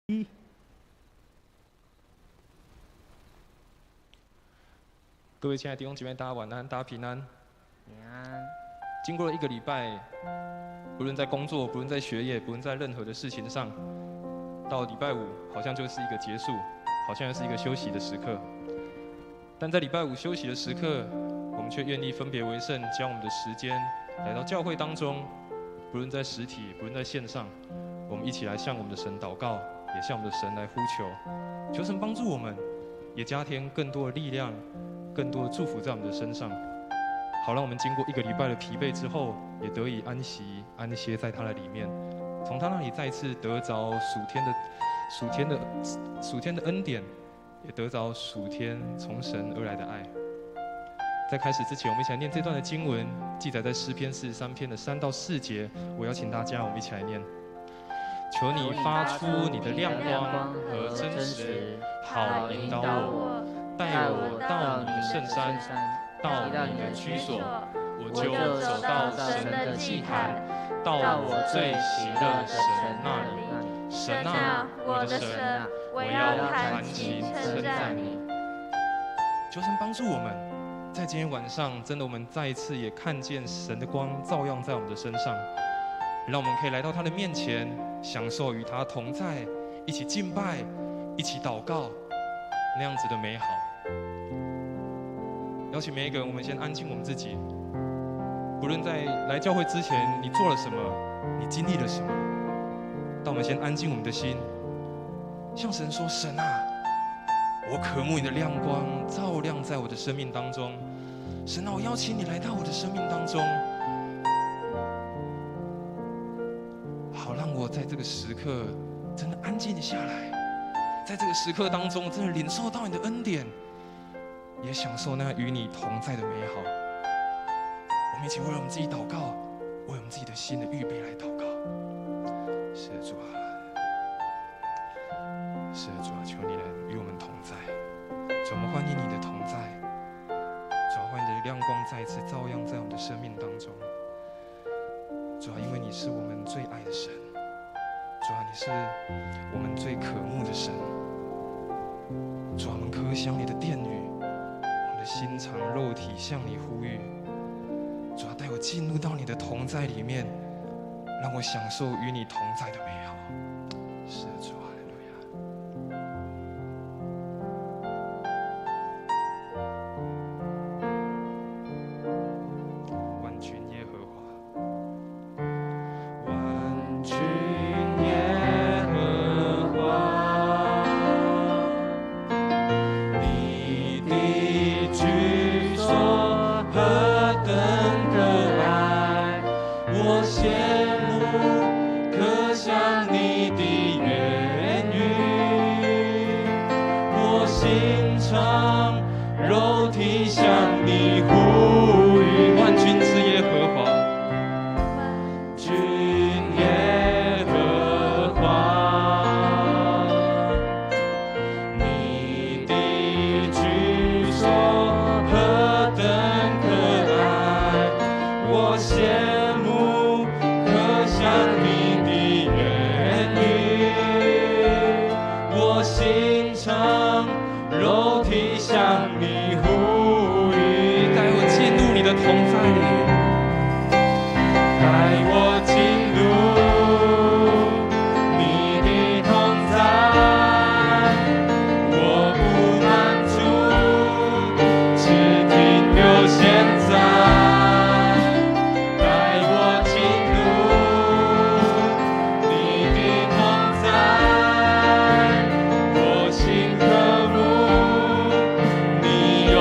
各位亲爱的弟兄姐妹，大家晚安，大家平安。平安。经过了1个礼拜，不论在工作，不论在学业，不论在任何的事情上，到礼拜5好像就是一个结束，好像又是一个休息的时刻。但在礼拜5休息的时刻，我们却愿意分别为圣，将我们的时间来到教会当中，不论在实体，不论在线上，我们一起来向我们的神祷告，也向我们的神来呼求，求神帮助我们，也加添更多的力量，更多的祝福在我们的身上，好让我们经过1个礼拜的疲惫之后，也得以安息安歇在他的里面，从他那里再次得着属天的恩典，也得着属天从神而来的爱。在开始之前，我们一起来念这段的经文，记载在诗篇43篇的3到4节。我邀请大家，我们一起来念：求你发出你的亮光和真实，好引导我，带我到你的圣山，到你的居所，我就走到神的祭坛，到我最喜乐的神那里。神啊，我的神啊，我要弹琴称赞你。求神帮助我们，在今天晚上，真的我们再一次也看见神的光照耀在我们的身上，让我们可以来到他的面前，享受与他同在，一起敬拜，一起祷告，那样子的美好。邀请每一个人，我们先安静我们自己，不论在来教会之前你做了什么，你经历了什么，但我们先安静我们的心，向神说：神啊，我渴慕你的亮光照亮在我的生命当中。神啊，我邀请你来到我的生命当中，好让我在这个时刻真的安静下来，在这个时刻当中真的领受到你的恩典，也享受那与你同在的美好。我们一起为了我们自己祷告，为我们自己的心的预备来祷告。是的，主啊，是的，主啊，求你来与我们同在。主，我们欢迎你的同在。主啊，欢迎你的亮光再一次照耀在我们的生命当中。主啊，因为你是我们最爱的神。主啊，你是我们最渴慕的神。主啊，我们渴想你的殿宇，我们的心肠肉体向你呼吁。主啊，带我进入到你的同在里面，让我享受与你同在的美好。是的，主啊，哈利路亚。万军耶和华，万军耶和华，你的居所何等可爱，我羡慕可想你的言语，我心肠肉体向你呼吁。万军之耶和华，君耶和华，你的居所何等可爱，我羡慕可想你的言语，我心肠肉体向你呼吁。带我进入你的同在里，带我进入你的同在，我不满足，只停留现在。带我进入你的同在，我心渴慕你永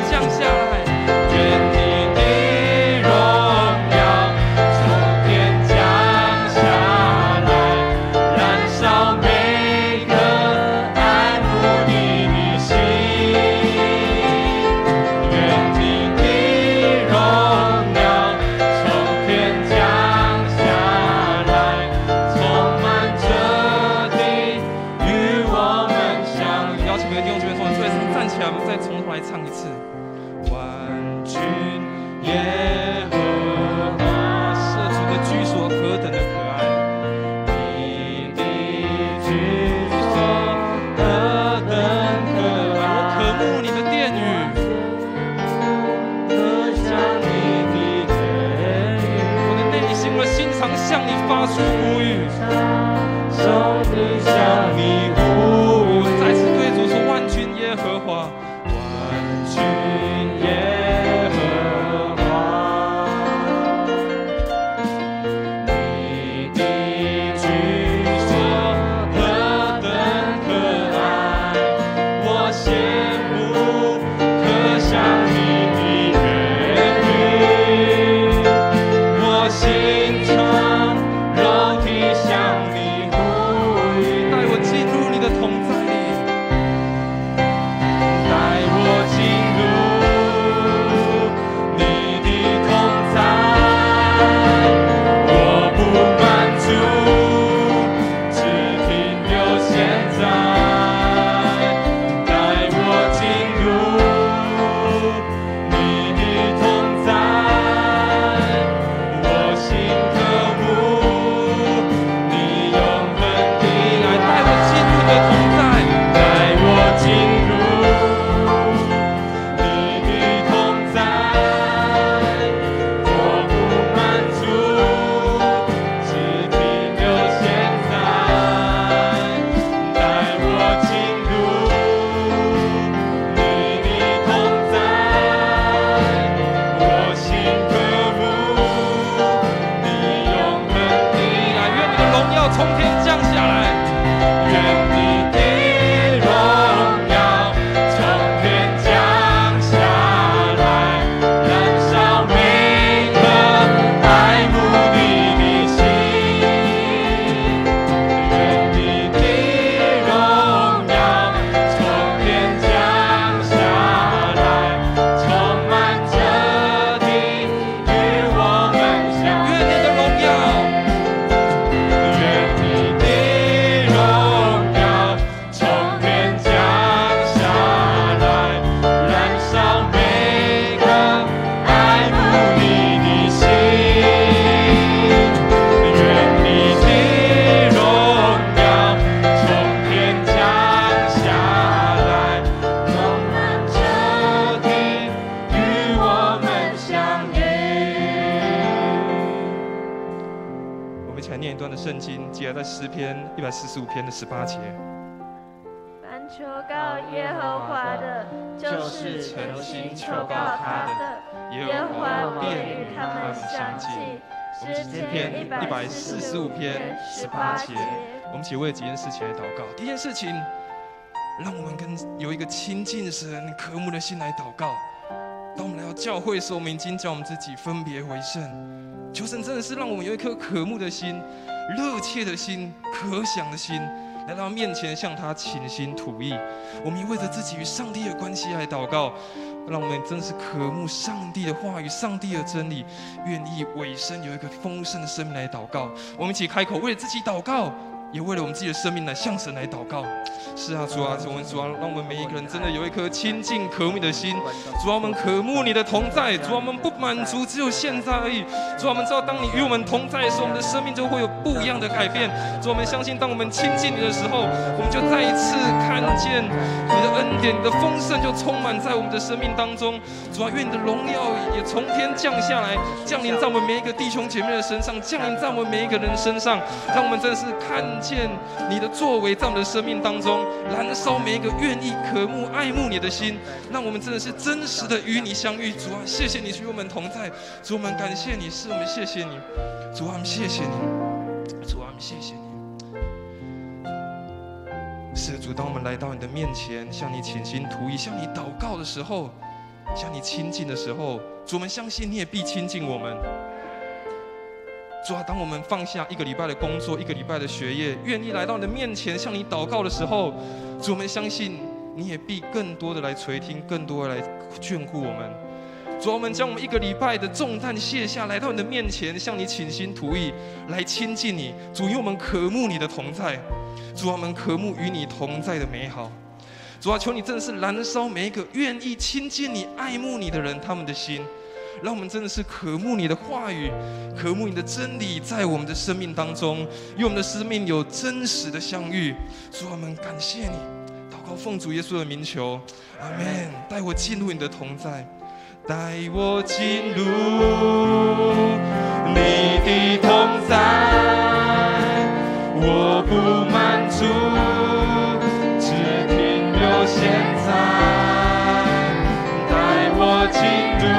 降下来，愿你的荣耀从天降下来，燃烧每个爱慕你的心。愿你的荣耀从天降下来，充满这地，与我们相遇。邀请每个弟兄姐妹从座位上站起来，我们再从头来唱一次。万军耶和华，设主的居所何等的可爱，你的居所何等可爱。我渴慕你的殿宇，渴想你的言语。我的内心，我的心常向你发出呼吁，向你呼吁。我们再次对主说：万军耶和华，万军耶和华，你的居所何等可爱，我羡慕，可想你的言语，我心肠肉体向你呼吁，带我进入你的同在里，带我进入你的同在，我不满足，只停留现在，带我进入你的同在，我心渴慕你永恒的爱，带我进入你的同在，带我进入你的同在，我不满足，只停留现在，带我进入你的同在，我心渴慕你永恒的爱。愿你的荣耀从天降下来，愿你的荣耀从天降下来，燃烧每颗爱慕你的心。愿你的荣耀从天降下来，充满这地，与我们相遇。愿你的荣耀，愿你的荣耀从天降下来，燃烧每个爱慕你的心。愿你的荣耀从天降下来，充满这地，与我们相遇。我们一起来念一段的圣经，记载在诗篇145篇的18节。凡求告耶和华的，就是诚心求告他的，耶和华便与他们相济。诗篇145篇18节。我们一起为几件事情来祷告。第一件事情，让我们有一个亲近神、渴慕的心来祷告。当我们来到教会的时候，我们已经将我们自己分别为圣。求神真的是让我们有一颗渴慕的心、热切的心、可想的心，来到面前向他倾心吐意。我们也为着自己与上帝的关系来祷告，让我们真的是渴慕上帝的话语、上帝的真理，愿意委身有一个丰盛的生命来祷告。我们一起开口，为了自己祷告，也为了我们自己的生命来向神来祷告。是啊，主啊，我们主啊，让我们每一个人真的有一颗亲近渴慕的心。主啊，我们渴慕你的同在。主啊，我们不满足只有现在而已。主啊，我们知道当你与我们同在的时候，我们的生命就会有不一样的改变。主啊，我们相信当我们亲近你的时候，我们就再一次看见你的恩典、你的丰盛就充满在我们的生命当中。主啊，愿你的荣耀也从天降下来，降临在我们每一个弟兄姐妹的身上，降临在我们每一个人身上，让我们真的是看见你的作为在我们的生命当中，燃烧每一个愿意渴慕爱慕你的心，让我们真的是真实的与你相遇。主啊，谢谢你与我们同在。主，我们感谢你，是我们谢谢你。主啊，我们谢谢你。主啊，我们谢谢你。是主，当我们来到你的面前，向你倾心吐意，向你祷告的时候，向你亲近的时候，主，我们相信你也必亲近我们。主啊，当我们放下一个礼拜的工作，一个礼拜的学业，愿意来到你的面前向你祷告的时候，主，我们相信你也必更多的来垂听，更多的来眷顾我们。主啊，我们将我们一个礼拜的重担卸下，来到你的面前，向你倾心吐意，来亲近你。主，因为我们渴慕你的同在。主啊，我们渴慕与你同在的美好。主啊，求你真的是燃烧每一个愿意亲近你、爱慕你的人，他们的心。让我们真的是渴慕你的话语，渴慕你的真理，在我们的生命当中，与我们的生命有真实的相遇。主啊，我们感谢你，祷告奉主耶稣的名求，阿们。带我进入你的同在，带我进入你的同在，我不满足，只停留现在，带我进入。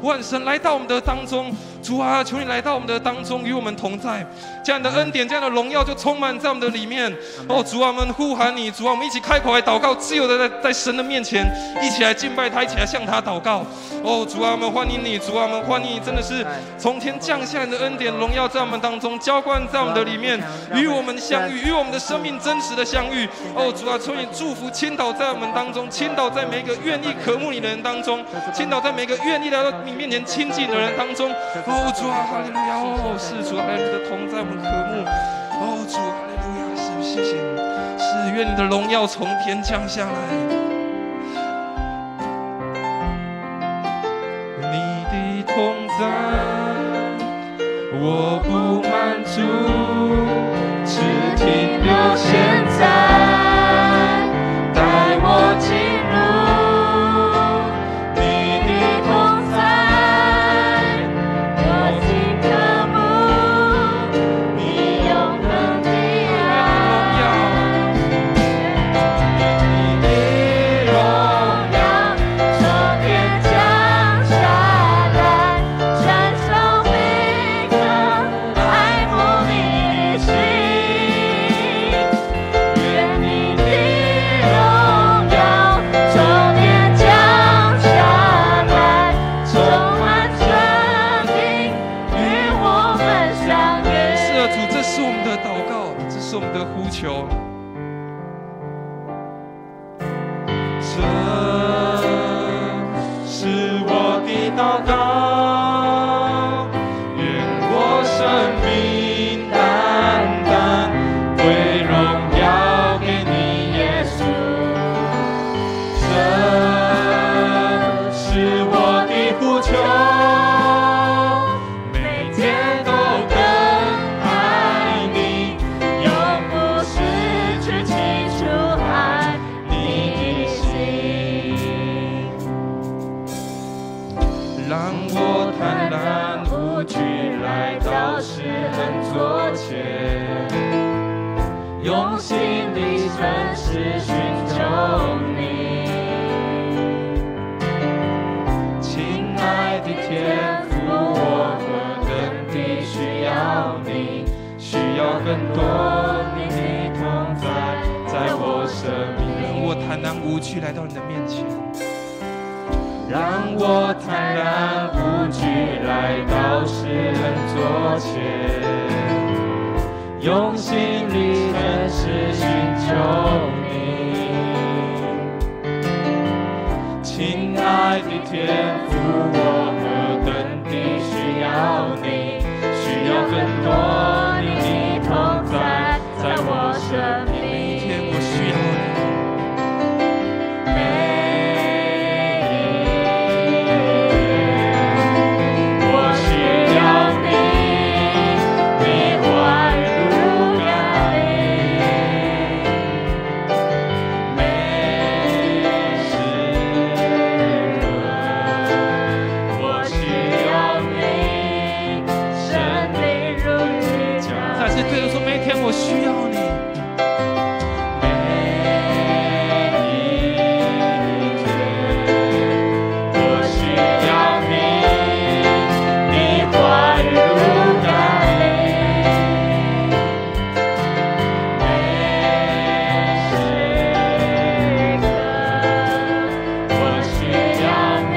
呼喊神来到我们的当中，主啊，求你来到我们的当中，与我们同在，这样的恩典，这样的荣耀就充满在我们的里面。哦，主啊，我们呼喊你，主啊，我们一起开口来祷告，自由的在神的面前一起来敬拜他，一起来向他祷告。哦，主啊，我们欢迎你，主啊，我们欢迎你，真的是从天降下来的恩典、荣耀在我们当中浇灌在我们的里面，与我们相遇，与我们的生命真实的相遇。哦，主啊，求你祝福倾倒在我们当中，倾倒在每一个愿意渴慕你的人当中，倾倒在每个愿意来到你面前亲近的人当中。哦，主啊，哈利路亚！哦，是主啊，来你的同在，我们渴慕。哦，主，哈利路亚！是，谢谢你，是愿你的荣耀从天降下来。你的同在，我不满足，只停留现在，带我进入。愿里诚实寻求你。亲爱的天父，我何等地需要你，需要更多你的同在，在我生命里。让我坦然无惧来到你的面前，让我坦然无惧来到世人座前，用心里诚实寻求你。亲爱的天父，我何等地需要你，需要更多你的同在，在我生命里。每天我需要你。我需要你，我需要你，你话语如甘霖，每时刻我需要你，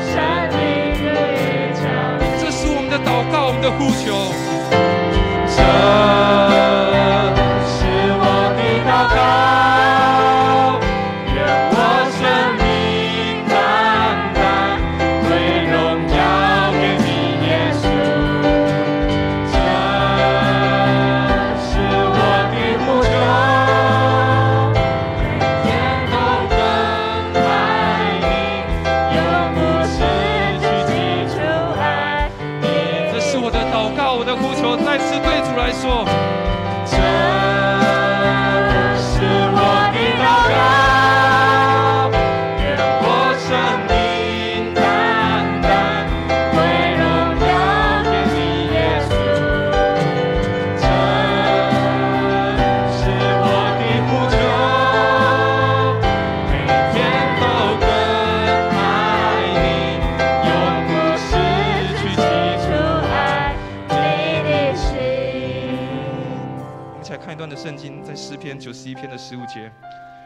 生命如雨降临。这是我们的祷告，我们的呼求。这是我的祷告，愿我生命单单归荣耀给你，耶稣。这是我的呼求，每天都更爱你，永不失去基础爱你。这是我的祷告，我的呼求，再次对主来说。这是我的祷告，愿我生命单单归荣耀给你，耶稣。这是我的呼求，每天都更爱你，永不失去起初爱你的心。我们一起来看一段的圣经，在诗篇91篇的15节，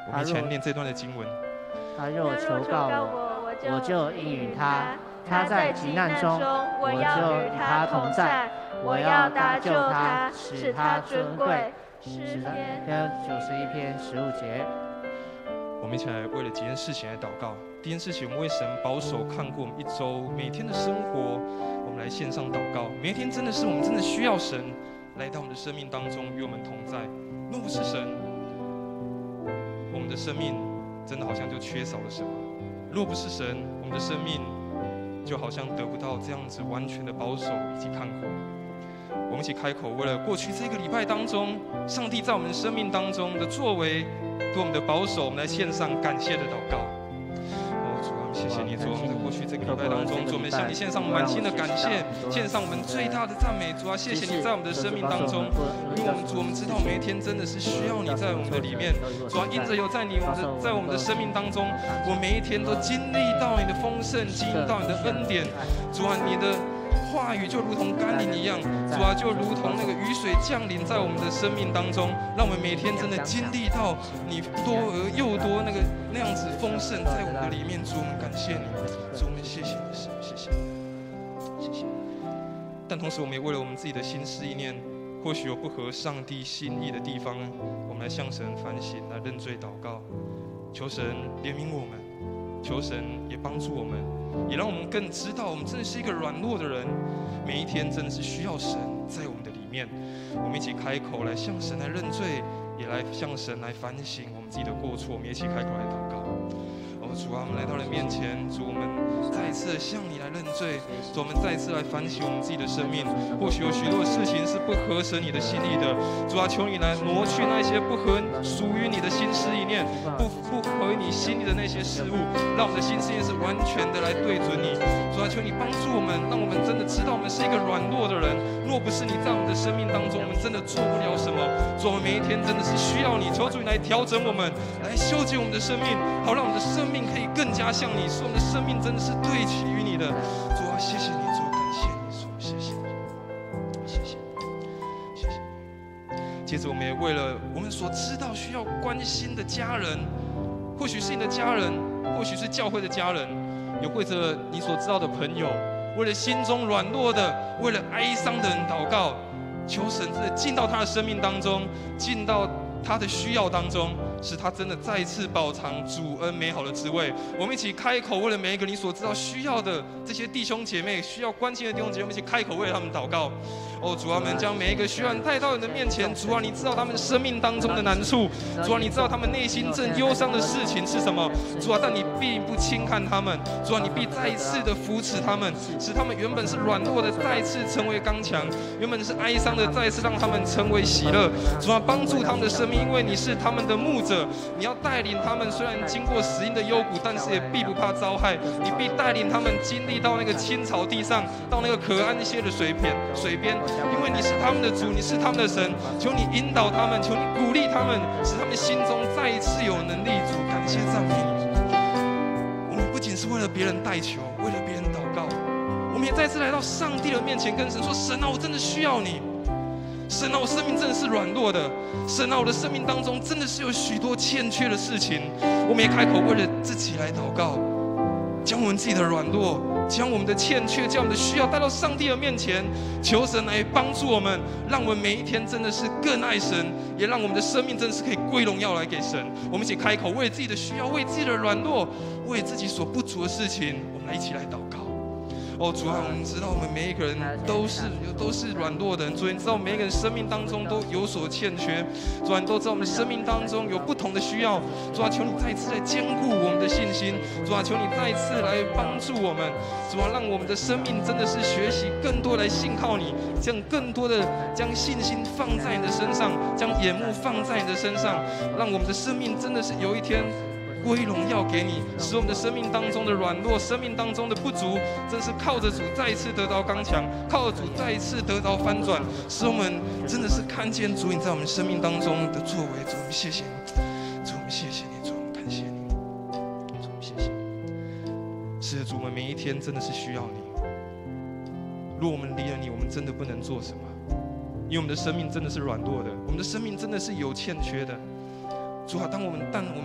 我们一起来念这段的经文。他若求告我，我就应允他；他在急难中，我就与他同在。我要搭救他，使他尊贵。诗篇91篇15节。我们一起来为了几件事情来祷告。第一件事情，我们为神保守看过我们一周每天的生活，我们来线上祷告。每一天真的是我们真的需要神来到我们的生命当中与我们同在。若不是神，我们的生命真的好像就缺少了什么。若不是神，我们的生命就好像得不到这样子完全的保守以及看顾。我们一起开口，为了过去这个礼拜当中，上帝在我们生命当中的作为，对我们的保守，我们来献上感谢的祷告。主啊，谢谢你，主，我们在过去这个礼拜当中，主，我们向你献上满心的感谢，献上我们最大的赞美。主啊，谢谢你在我们的生命当中，因为我们主，我们知道每一天真的是需要你在我们的里面。主啊，因着有在我们的生命当中，我每一天都经历到你的丰盛，经历到你的恩典。主啊，你的话语就如同甘霖一样，主啊，就如同那个雨水降临在我们的生命当中，让我们每天真的经历到你多而又多那样子丰盛在我们的里面。主，我们感谢你，主，我们谢谢你，谢谢，谢谢。但同时，我们也为了我们自己的心思意念，或许有不合上帝心意的地方，我们来向神反省，来认罪祷告，求神怜悯我们，求神也帮助我们。也让我们更知道，我们真的是一个软弱的人，每一天真的是需要神在我们的里面。我们一起开口来向神来认罪，也来向神来反省我们自己的过错。我们一起开口来祷告。主啊，我们来到了面前，主，我们再一次向你来认罪，主，我们再一次来反省我们自己的生命。或许有许多事情是不合神你的心意的，主啊，求你来挪去那些不合属于你的心思意念，不合你心意的那些事物，让我们的心思意念是完全的来对准你。主啊，求你帮助我们，让我们真的知道我们是一个软弱的人。若不是你在我们的生命当中，我们真的做不了什么。主，我们每一天真的是需要你，求主你来调整我们，来修剪我们的生命，好让我们的生命可以更加像你，使我们的生命真的是对齐于你的。主啊，谢谢你，主，感谢你，主，谢谢你，谢谢你，谢谢你。接着，我们也为了我们所知道需要关心的家人，或许是你的家人，或许是教会的家人，也为着你所知道的朋友，为了心中软弱的，为了哀伤的人祷告，求神真的进到他的生命当中，进到他的需要当中，使他真的再一次饱尝主恩美好的滋味。我们一起开口，为了每一个你所知道需要的这些弟兄姐妹，需要关心的弟兄姐妹，我们一起开口为他们祷告。哦，主啊，我们将每一个需要人带到你的面前。主啊，你知道他们生命当中的难处，主啊，你知道他们内心正忧伤的事情是什么。主啊，但你并不轻看他们，主啊，你必再一次的扶持他们，使他们原本是软弱的再一次成为刚强，原本是哀伤的再一次让他们成为喜乐。主啊，帮助他们的生命，因为你是他们的牧者，你要带领他们，虽然经过死荫的幽谷，但是也必不怕遭害。你必带领他们经历到那个青草地上，到那个可安歇的水边，因为你是他们的主，你是他们的神。求你引导他们，求你鼓励他们，使他们心中再一次有能力。主，感谢赞美你。我们不仅是为了别人代求，为了别人祷告，我们也再次来到上帝的面前，跟神说：神啊，我真的需要你。神啊，我生命真的是软弱的。神啊，我的生命当中真的是有许多欠缺的事情。我们也开口为了自己来祷告，将我们自己的软弱，将我们的欠缺，将我们的需要带到上帝的面前，求神来帮助我们，让我们每一天真的是更爱神，也让我们的生命真的是可以归荣耀来给神。我们一起开口，为自己的需要，为自己的软弱，为自己所不足的事情，我们来一起来祷告。哦，主啊，我们知道我们每一个人都是软弱的人。主啊，你知道每一个人生命当中都有所欠缺。主啊，你都知道我们生命当中有不同的需要。主啊，求你再一次来坚固我们的信心。主啊，求你再一次来帮助我们。主啊，让我们的生命真的是学习更多来信靠你，将更多的将信心放在你的身上，将眼目放在你的身上，让我们的生命真的是有一天归荣耀给你，使我们的生命当中的软弱，生命当中的不足，真是靠着主再一次得到刚强，靠着主再一次得到翻转，使我们真的是看见主你在我们生命当中的作为。主，我们谢谢你，主，我们谢谢你，主，我们感谢你，主，我们谢谢你。是的，主，我们每一天真的是需要你。若我们离了你，我们真的不能做什么，因为我们的生命真的是软弱的，我们的生命真的是有欠缺的。主啊，但我们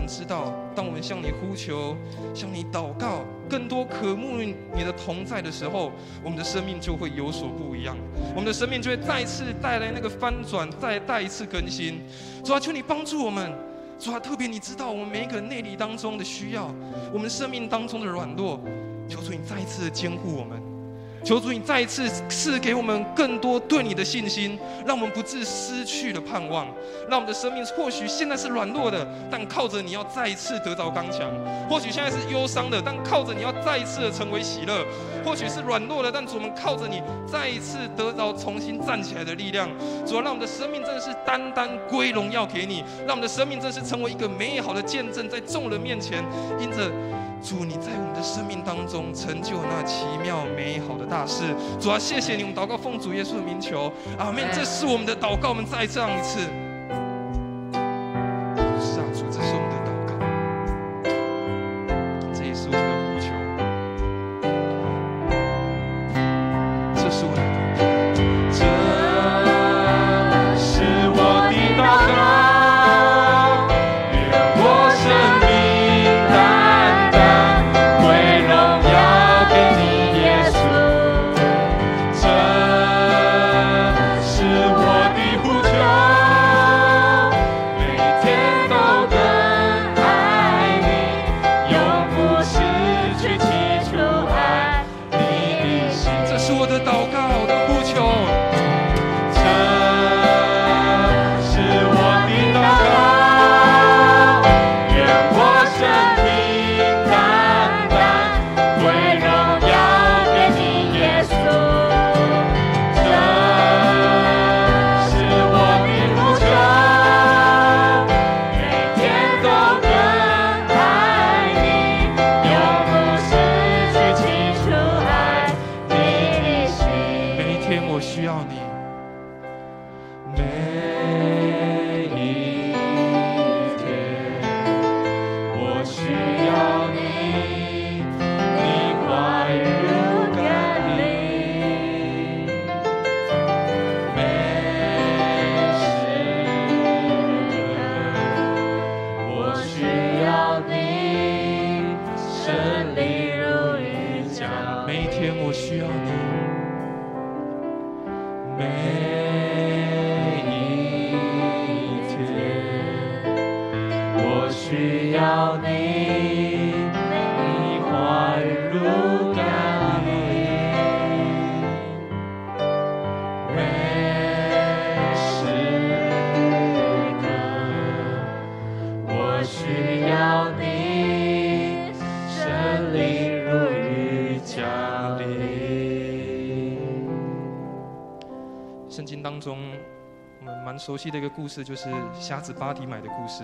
知道，当我们向你呼求，向你祷告，更多渴慕你的同在的时候，我们的生命就会有所不一样，我们的生命就会再一次带来那个翻转，再一次更新。主啊，求你帮助我们。主啊，特别你知道我们每一个人内里当中的需要，我们生命当中的软弱，求主你再一次的坚固我们。求主你再一次赐给我们更多对你的信心，让我们不致失去了盼望，让我们的生命或许现在是软弱的，但靠着你要再一次得着刚强；或许现在是忧伤的，但靠着你要再一次的成为喜乐；或许是软弱的，但主，我们靠着你再一次得着重新站起来的力量。主啊，让我们的生命真的是单单归荣耀给你，让我们的生命真的是成为一个美好的见证，在众人面前，因着主你在我们的生命当中成就那奇妙美好的大事。主啊，谢谢你，我们祷告奉主耶稣的名求，阿们。这是我们的祷告，我们再这样一次。是啊，主，这是我们的祷告，这也是我们的呼求，这是我的祷告，这是我的祷告。我需要你，你话语如甘霖，每时刻我需要你，圣灵如雨降临。圣经当中，我们蛮熟悉的一个故事，就是瞎子巴底买的故事。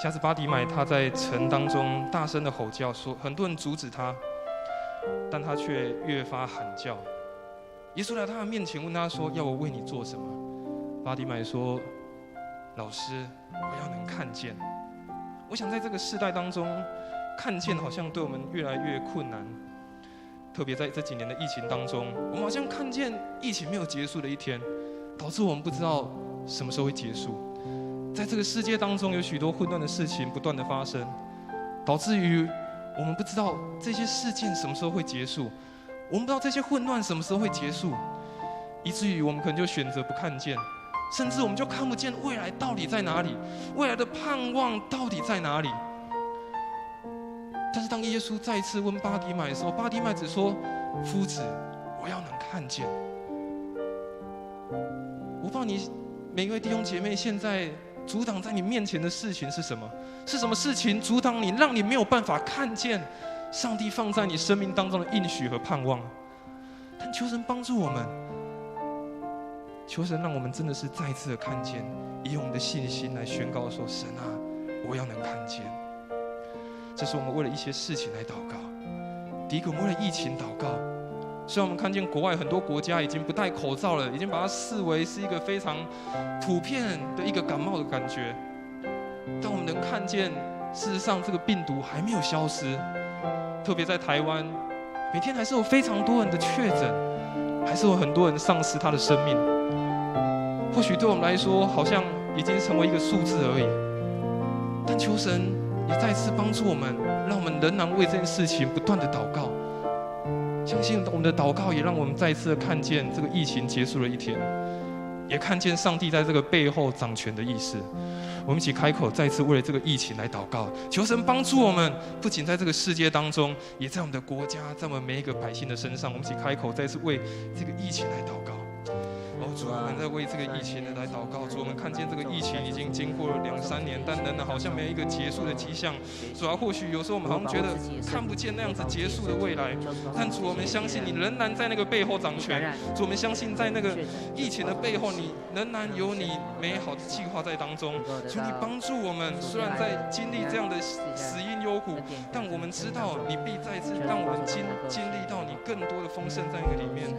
瞎子巴底买他在城当中大声的吼叫，说很多人阻止他，但他却越发喊叫。耶稣来到他的面前，问他说：“要我为你做什么？”巴底买说：“老师，我要能看见。”我想在这个世代当中，看见好像对我们越来越困难。特别在这几年的疫情当中，我们好像看见疫情没有结束的一天，导致我们不知道什么时候会结束。在这个世界当中，有许多混乱的事情不断的发生，导致于我们不知道这些事件什么时候会结束，我们不知道这些混乱什么时候会结束，以至于我们可能就选择不看见，甚至我们就看不见未来到底在哪里，未来的盼望到底在哪里。但是当耶稣再一次问巴底买的时候，巴底买只说：“夫子，我要能看见。”我不知道你每一位弟兄姐妹现在阻挡在你面前的事情是什么？是什么事情阻挡你，让你没有办法看见上帝放在你生命当中的应许和盼望？但求神帮助我们，求神让我们真的是再一次的看见，以我们的信心来宣告说：“神啊，我要能看见。”这是我们为了一些事情来祷告。第一个，我们为了疫情祷告。虽然我们看见国外很多国家已经不戴口罩了，已经把它视为是一个非常普遍的一个感冒的感觉，但我们能看见，事实上这个病毒还没有消失。特别在台湾，每天还是有非常多人的确诊，还是有很多人丧失他的生命。或许对我们来说，好像已经成为一个数字而已。但求神也再次帮助我们，让我们仍然为这件事情不断的祷告。相信我们的祷告也让我们再次的看见这个疫情结束了一天，也看见上帝在这个背后掌权的意思。我们一起开口，再次为了这个疫情来祷告，求神帮助我们，不仅在这个世界当中，也在我们的国家，在我们每一个百姓的身上。我们一起开口，再次为这个疫情来祷告。主，我们在为这个疫情来祷告。主，我们看见这个疫情已经经过了2-3年，但仍然好像没有一个结束的迹象。主啊，或许有时候我们好像觉得看不见那样子结束的未来，但主，我们相信你仍然在那个背后掌权。主，我们相信在那个疫情的背后，你仍然有你美好的计划在当中。主，你帮助我们，虽然在经历这样的死荫幽谷，但我们知道你必再次让我们经历到你更多的丰盛在那个里面。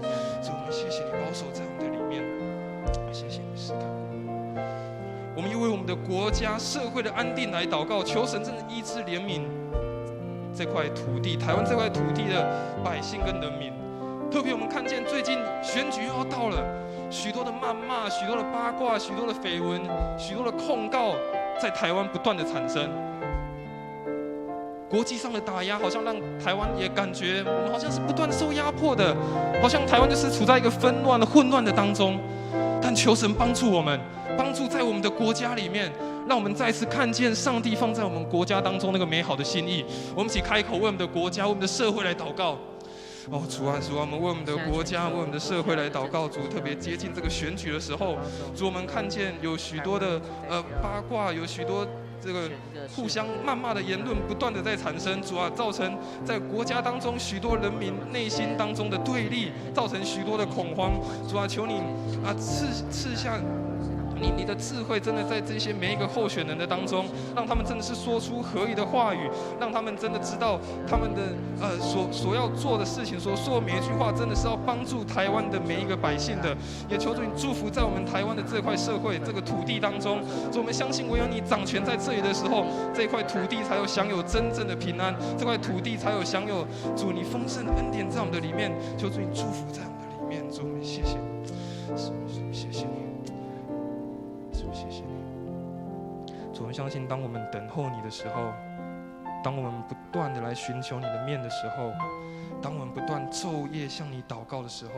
主，我们谢谢你保守在我们的里面。谢谢你，时刻。我们又为我们的国家社会的安定来祷告，求神真的医治怜悯这块土地，台湾这块土地的百姓跟人民。特别我们看见最近选举又要到了，许多的谩骂、许多的八卦、许多的绯闻、许多的控告，在台湾不断的产生。国际上的打压好像让台湾也感觉我们好像是不断受压迫的，好像台湾就是处在一个纷乱的混乱的当中。但求神帮助我们，帮助在我们的国家里面，让我们再次看见上帝放在我们国家当中那个美好的心意。我们一起开口为我们的国家、为我们的社会来祷告。主啊，我们为我们的国家、为我们的社会来祷告。主，特别接近这个选举的时候，主，我们看见有许多的八卦，有许多这个互相谩骂的言论不断的在产生。主啊，造成在国家当中许多人民内心当中的对立，造成许多的恐慌。主啊，求你赐下你的智慧，真的在这些每一个候选人的当中，让他们真的是说出合宜的话语，让他们真的知道他们的所要做的事情，所说的每一句话，真的是要帮助台湾的每一个百姓的。也求主你祝福在我们台湾的这块社会、这个土地当中。主，我们相信唯有你掌权在这里的时候，这块土地才有享有真正的平安，这块土地才有享有主你丰盛的恩典在我们的里面。求主你祝福在我们的里面。主，我们谢谢你，谢谢你。谢谢你，主，我们相信，当我们等候你的时候，当我们不断的来寻求你的面的时候，当我们不断昼夜向你祷告的时候，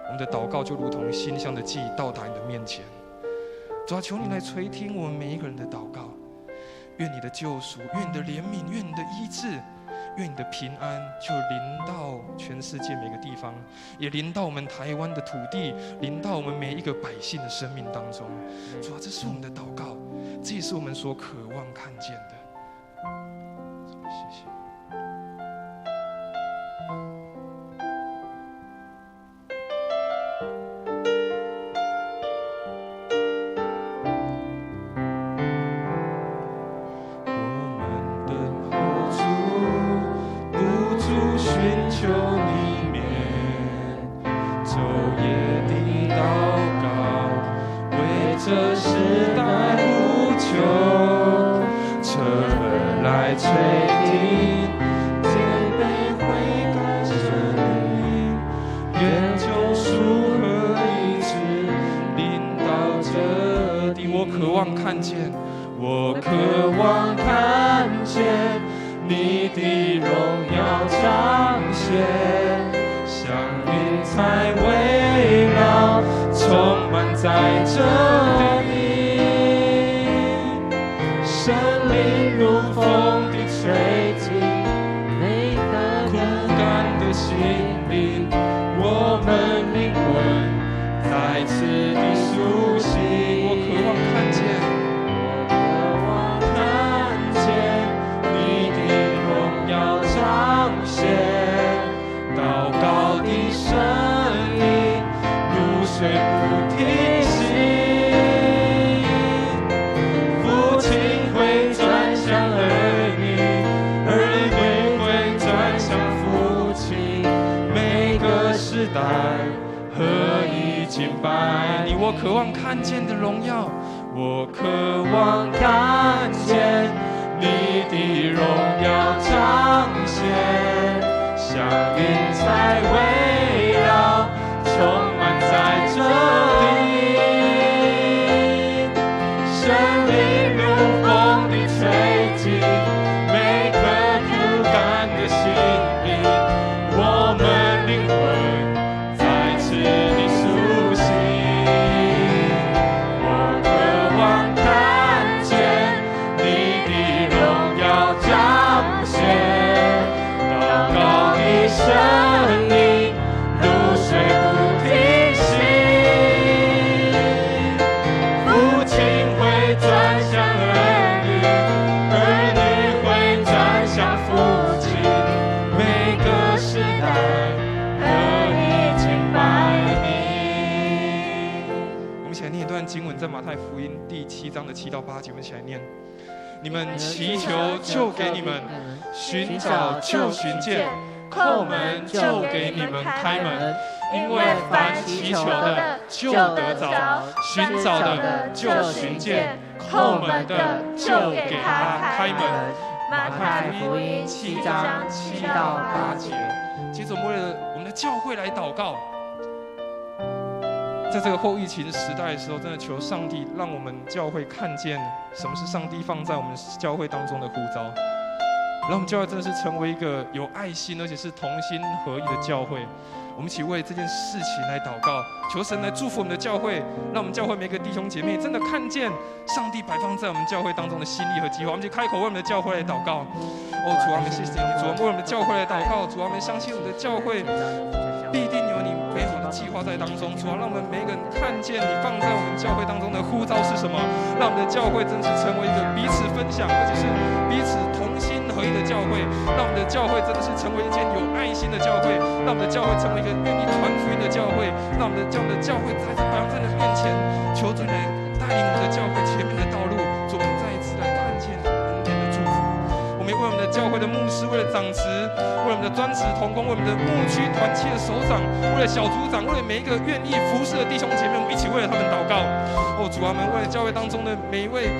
我们的祷告就如同馨香的祭到达你的面前。主啊，求你来垂听我们每一个人的祷告。愿你的救赎，愿你的怜悯，愿你的医治，愿你的平安就临到全世界每个地方，也临到我们台湾的土地，临到我们每一个百姓的生命当中。主啊，这是我们的祷告，这也是我们所渴望看见的。谢谢。我渴望看见的荣耀，我渴望看见你的荣耀彰显，像云彩围绕，充满在这里，生命如风的吹进每颗枯干的心灵，我们灵魂再次的苏醒。生命如水不停息，父亲会转向儿女，儿女会转向父亲，每个时代何以敬拜你。我们一起来念一段经文，在马太福音第7章的7到8节，我们一起来念。你们祈求就给你们，寻找就寻见，叩门就给你们开门，因为凡祈求的就得着，寻找的就寻见，叩门的就给他开门。马太福音7章7到8节。接着我们为了我们的教会来祷告，在这个后疫情时代的时候，真的求上帝让我们教会看见什么是上帝放在我们教会当中的呼召。让我们教会真的是成为一个有爱心，而且是同心合意的教会。我们一起为这件事情来祷告，求神来祝福我们的教会，让我们教会每个弟兄姐妹真的看见上帝摆放在我们教会当中的心意和计划。我们一起开口为我们的教会来祷告。主啊，我们谢谢你，主啊，为我们的教会来祷告。主啊，我们相信我们的教会必定有你美好的计划在当中。主啊，让我们每个人看见你放在我们教会当中的呼召是什么，让我们的教会真是成为一个彼此分享，而且是彼此同心合一的教会，让我们的教会真的是成为一间有爱心的教会，让我们的教会成为一个愿意传福音的教会，让我们的教会在摆在你的面前，求主来带领我们的教会前面的道路，主，我们再一次来看见恩典的祝福。我们也为我们的教会的牧师，为了长职，为了我们的专职同工，为我们的牧区团契的首长，为了小组长，为了每一个愿意服侍的弟兄姐妹，我们一起为了他们祷告。主啊，我们为了教会当中的每一位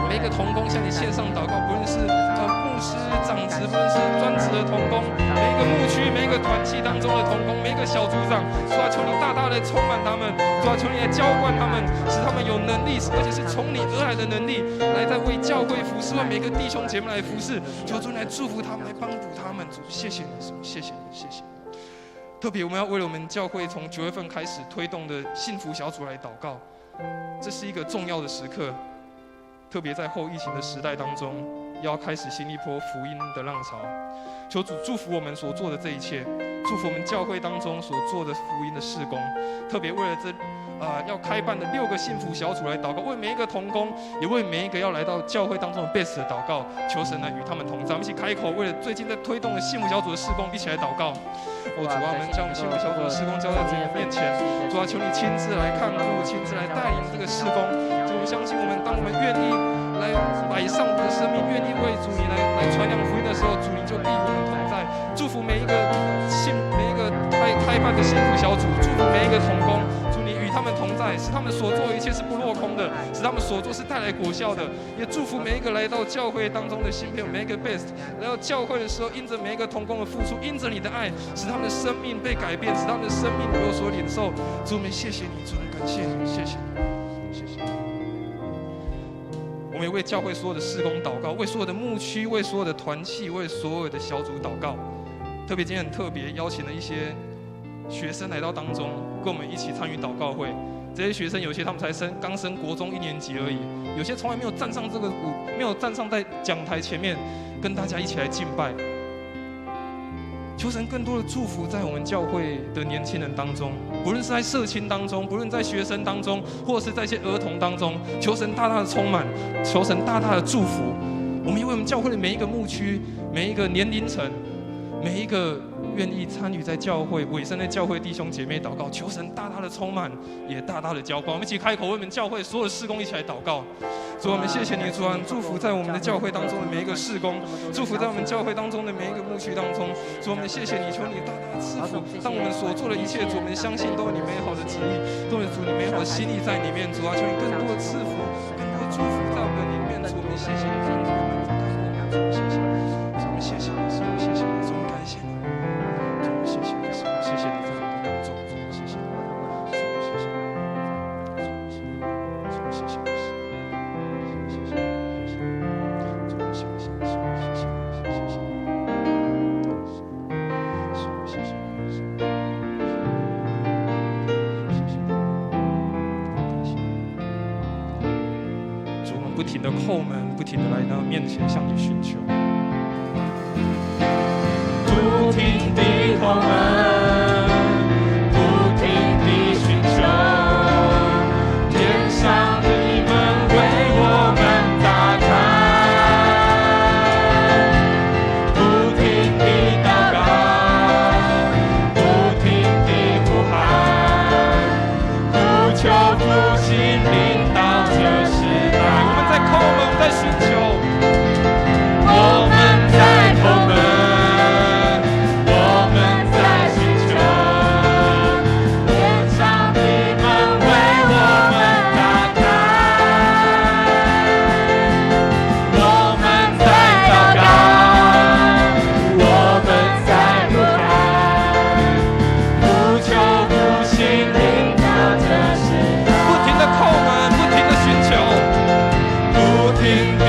每一个同工向你献上祷告，不论是牧师、长职，不论是专职的同工，每一个牧区、每一个团契当中的同工，每一个小组长，主啊，求你大大的充满他们，主啊，求你来浇灌他们，使他们有能力，而且是从你而来的能力，来在为教会服侍，为每个弟兄姐妹来服侍，求主来祝福他们，来帮助他们。主，谢谢你，谢谢你，谢谢你。特别我们要为了我们教会从9月份开始推动的幸福小组来祷告。这是一个重要的时刻，特别在后疫情的时代当中，要开始新一波福音的浪潮。求主祝福我们所做的这一切，祝福我们教会当中所做的福音的事工，特别为了要开办的6个幸福小组来祷告，为每一个同工，也为每一个要来到教会当中的 base 的祷告，求神来与他们同在。我们一起开口，为了最近在推动的幸福小组的事工，一起来祷告。主啊，我们将我们幸福小组的事工交在自己的面前。主啊，求你亲自来看顾，亲自来带领这个事工。主，我相信当我们愿意来摆上我们的生命，愿意为主你来传扬福音的时候，主你就必与我们同在。祝福每一个开办的幸福小组，祝福每一个同工。主你与他们同在，使他们所做的一切是不落空的，使他们所做是带来果效的。也祝福每一个来到教会当中的新朋友，每一个 best 来到教会的时候，因着每一个同工的付出，因着你的爱，使他们的生命被改变，使他们的生命有所领受。主，我们谢谢你，主，我们感谢你，谢谢你，谢谢你。我们也为教会所有的事工祷告，为所有的牧区，为所有的团契，为所有的小组祷告。特别今天很特别，邀请了一些学生来到当中，跟我们一起参与祷告会。这些学生有些他们才刚升国中1年级而已，有些从来没有站上这个舞，没有站上在讲台前面，跟大家一起来敬拜。求神更多的祝福在我们教会的年轻人当中，不论是在社青当中，不论在学生当中，或者是在一些儿童当中，求神大大的充满，求神大大的祝福。我们也为我们教会的每一个牧区、每一个年龄层、每一个愿意参与在教会委身的教会弟兄姐妹祷告，求神大大的充满，也大大的浇灌。我们一起开口为我们教会所有的事工一起来祷告。主，我们谢谢你，主啊，祝福在我们的教会当中的每一个事工，祝福在我们教会当中的每一个牧区当中。主，我们谢谢你，求你大大的赐福，让我们所做的一切，主，我们相信都有你美好的旨意，都有主你美好的心意在里面。主啊，求你更多的赐福，更多的祝福在我们的里面。主，我们谢谢你，主，我们谢谢你，主，我们谢谢你，主，我们谢谢你，主，我们感谢你，主，我们谢谢你，主，我们谢谢你在我们的当中，主，我们谢谢你，主，我们谢谢你，主，我们谢谢你。不停的叩门，不停的来到面前向你寻求，不停地叩门，不停地寻求，天上的门为我们打开，不停地祷告，不停地呼喊，呼求复兴临到这时代。叩门，在寻求，我们在叩门，我们在寻求，天上的门为我们打开，我们在祷告，我们在呼喊，呼求复兴临到这时代。不停的叩门，不停的寻求。不停地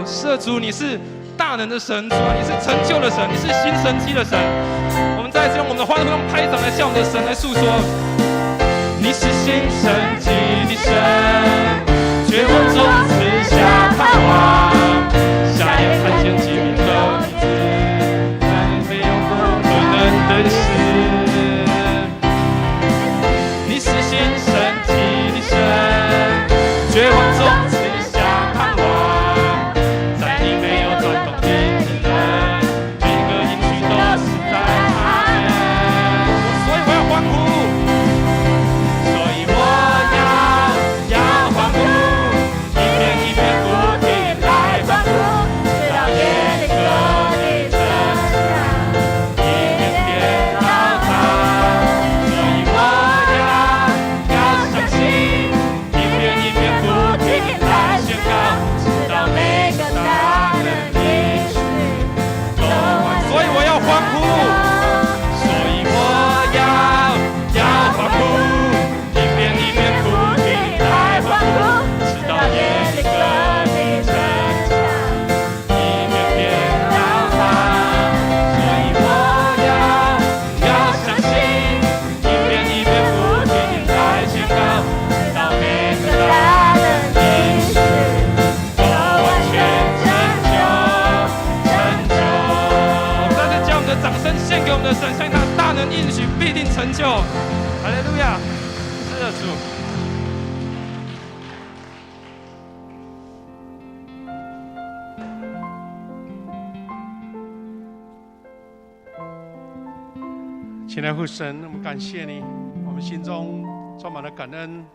是的，主，你是大能的神，主啊，你是成就的神，你是新神迹的神。我们再次用我们的欢呼，用拍掌来向我们的神来诉说。你是新神迹的神，绝望中赐下盼望，瞎眼看见疾病和医治，没有不能的事。你是新神迹的神，绝望中赐下盼望，在你没有转动的人，每个应许都是在阿门。所以我要欢呼。神向他大能应许必定成就，哈利路亚！是的，主。亲爱的父神，我们感谢你，我们心中充满了感恩、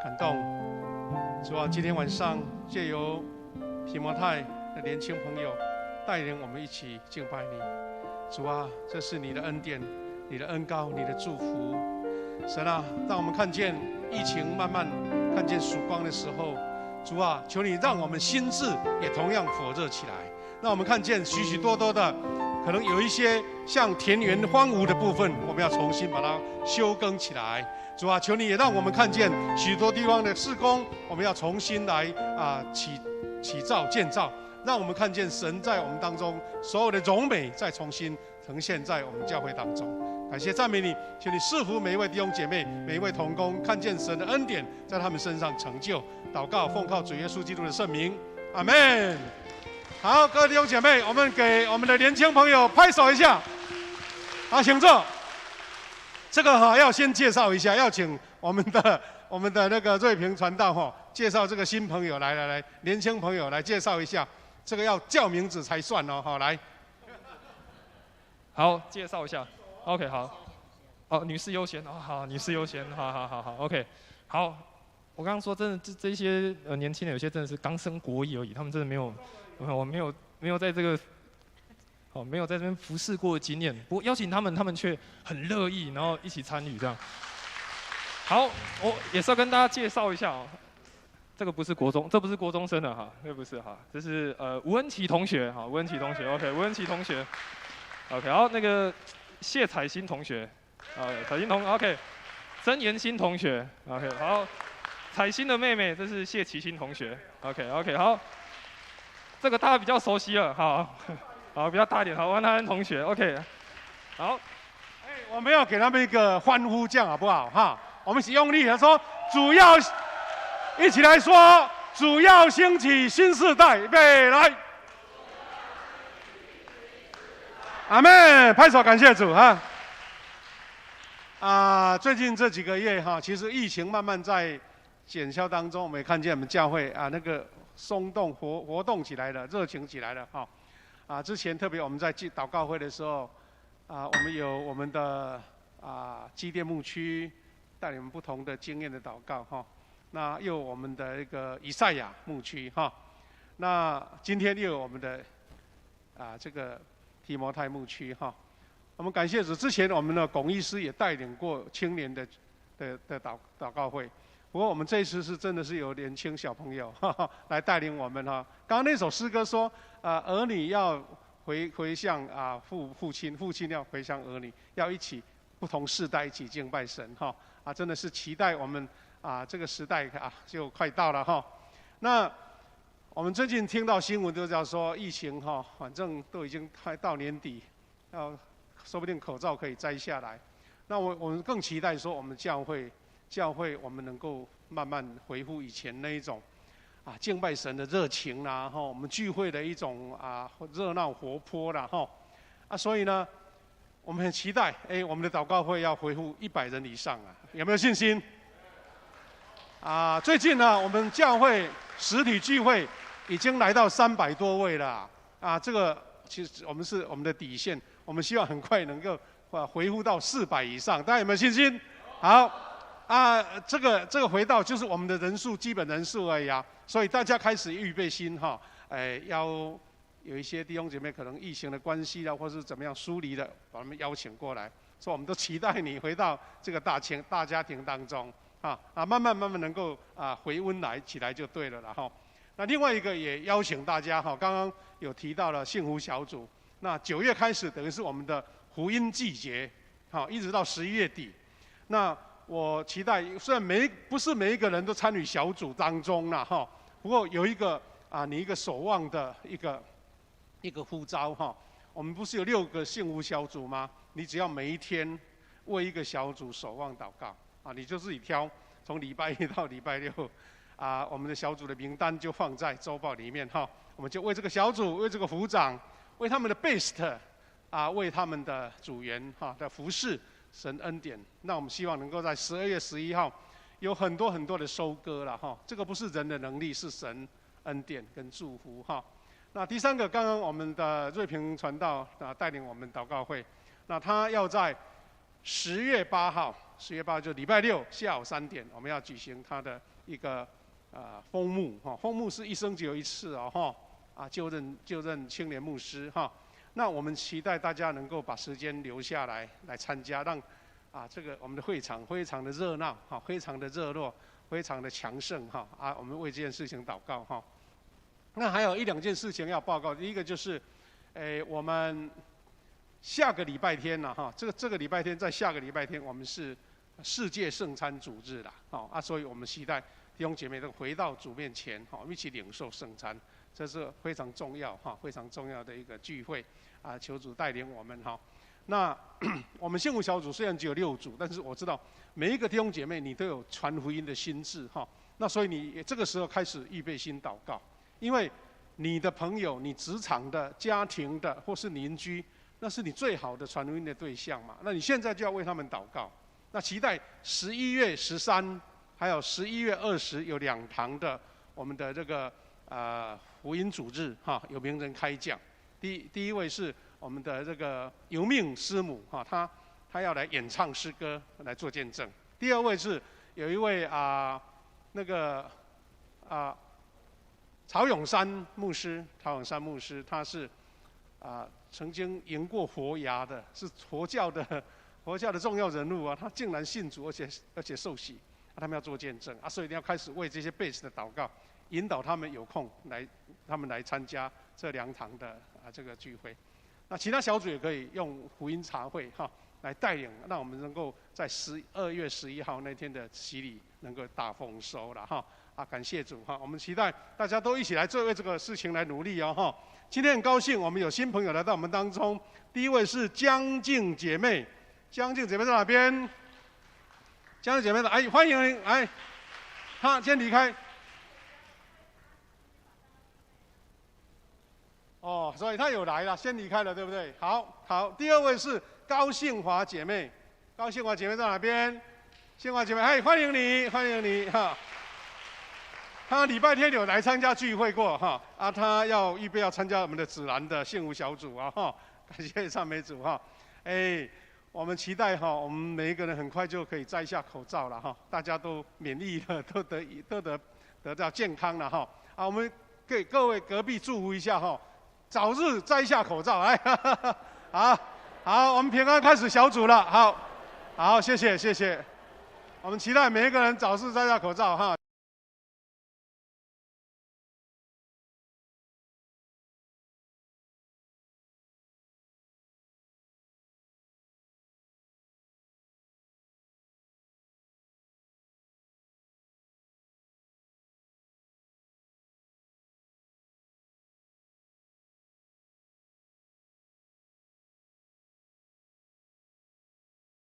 感动。主啊，今天晚上借由提摩太的年轻朋友带领我们一起敬拜你。主啊，这是你的恩典，你的恩膏，你的祝福。神啊，让我们看见疫情慢慢看见曙光的时候，主啊，求你让我们心智也同样火热起来，让我们看见许许多多的可能有一些像田园荒芜的部分，我们要重新把它修耕起来。主啊，求你也让我们看见许多地方的事工，我们要重新来起造建造。让我们看见神在我们当中所有的荣美，再重新呈现在我们教会当中。感谢赞美你，求你赐福每一位弟兄姐妹，每一位同工，看见神的恩典在他们身上成就。祷告，奉靠主耶稣基督的圣名，阿们。好，各位弟兄姐妹，我们给我们的年轻朋友拍手一下。好，请坐。这个要先介绍一下，要请我们的那个瑞平传道介绍这个新朋友，来，年轻朋友来介绍一下。这个要叫名字才算哦，好来。好，介绍一下。OK， 好。哦，女士优先。哦，好，女士优先。好 ，OK。好，我刚刚说真的，这些年轻人有些真的是刚升国一而已，他们真的没有，我没有在这个，没有在这边服侍过的经验。不过邀请他们却很乐意，然后一起参与这样。好，我也是要跟大家介绍一下哦。这不是国中生的哈，这不是哈，这是吴恩琪同学哈，吴恩琪同学 ，OK， 吴恩琪同学 ，OK， 然后那个谢彩欣同学，彩欣同 ，OK， 曾妍欣同学 ，OK， 好，彩欣的妹妹，这是谢琪欣同学 ，OK， 好，这个大家比较熟悉了，好，比较大一点，好，王泰安同学 ，OK， 好，我们要给他们一个欢呼，这样好不好哈？我们一起用力的说，主要。一起来说，主要兴起新世代，预备来，阿们，拍手感谢主哈。最近这几个月哈，其实疫情慢慢在减消当中，我们也看见我们教会那个松动活动起来了，热情起来了哈。之前特别我们在祷告会的时候我们有我们的基甸牧区带领我们不同的经验的祷告哈。那又有我们的一个以赛亚牧区哈，那今天又有我们的这个提摩太牧区哈。我们感谢主，之前我们的龚医师也带领过青年的祷告会，不过我们这一次是真的是有年轻小朋友来带领我们哈。刚刚那首诗歌说儿女要回向父亲，父亲要回向儿女，要一起不同世代一起敬拜神哈。真的是期待我们。这个时代就快到了哈。那我们最近听到新闻都讲说疫情哈，反正都已经快到年底，说不定口罩可以摘下来。那我们更期待说我们教会我们能够慢慢恢复以前那一种敬拜神的热情啦，哈，我们聚会的一种热闹活泼啦，哈，所以呢，我们很期待，我们的祷告会要恢复100人以上有没有信心？最近呢，我们教会实体聚会已经来到300多位了，这个其实我们的底线，我们希望很快能够恢复到400以上，大家有没有信心？好，这个回到就是我们的人数基本人数而已所以大家开始预备心哈，要有一些弟兄姐妹可能疫情的关系或是怎么样疏离的，把他们邀请过来，所以我们都期待你回到这个大家庭当中慢慢能够回温起来就对了啦哈。那另外一个也邀请大家哈，刚刚有提到了幸福小组，那9月开始等于是我们的福音季节，一直到11月底。那我期待，虽然不是每一个人都参与小组当中啦哈，不过有一个你一个守望的一个呼召哈。我们不是有6个幸福小组吗？你只要每一天为一个小组守望祷告你就自己挑，从礼拜1到礼拜6我们的小组的名单就放在周报里面哈。我们就为这个小组，为这个副长，为他们的 best 为他们的组员的服事，神恩典。那我们希望能够在12月11号有很多的收割了哈。这个不是人的能力，是神恩典跟祝福哈。那第3个，刚刚我们的瑞平传道带领我们祷告会，那他要在10月8号就礼拜6下午3点，我们要举行他的一个封牧哈。封牧是一生只有一次就任青年牧师哈。那我们期待大家能够把时间留下来参加，让这个我们的会场非常的热闹非常的热络，非常的强盛我们为这件事情祷告哈。那还有1、2件事情要报告。第一个就是，我们下个礼拜天这个礼拜天，在下个礼拜天我们是世界圣餐主日啦所以我们期待弟兄姐妹都回到主面前我们一起领受圣餐，这是非常重要非常重要的一个聚会求主带领我们那我们幸福小组虽然只有6组，但是我知道每一个弟兄姐妹你都有传福音的心志那所以你这个时候开始预备心祷告。因为你的朋友、你职场的、家庭的，或是邻居，那是你最好的传福音的对象嘛。那你现在就要为他们祷告。那期待11月13，还有11月20有2堂的我们的这个福音主日有名人开讲。第一位是我们的这个游命师母他要来演唱诗歌来做见证。第2位是有一位曹永山牧师，他是曾经赢过佛牙的，是佛教的重要人物他竟然信主，而且受洗他们要做见证所以你要开始为这些base的祷告，引导他们有空他们来参加这2堂的这个聚会。那其他小组也可以用福音茶会来带领，让我们能够在2月11号那天的洗礼能够大丰收了感谢主我们期待大家都一起来为这个事情来努力今天很高兴我们有新朋友来到我们当中。第一位是江静姐妹，江静姐妹在哪边？江静姐妹的欢迎她先离开。所以她有来了，先离开了，对不对？好。第2位是高信华姐妹，高信华姐妹在哪边？信华姐妹，欢迎你他礼拜天有来参加聚会过他预备要参加我们的紫兰的幸福小组感谢赞美主我们期待我们每一个人很快就可以摘下口罩了大家都免疫了，都得到健康了我们给各位隔壁祝福一下早日摘下口罩好，我们平安开始小组了好，谢谢，我们期待每一个人早日摘下口罩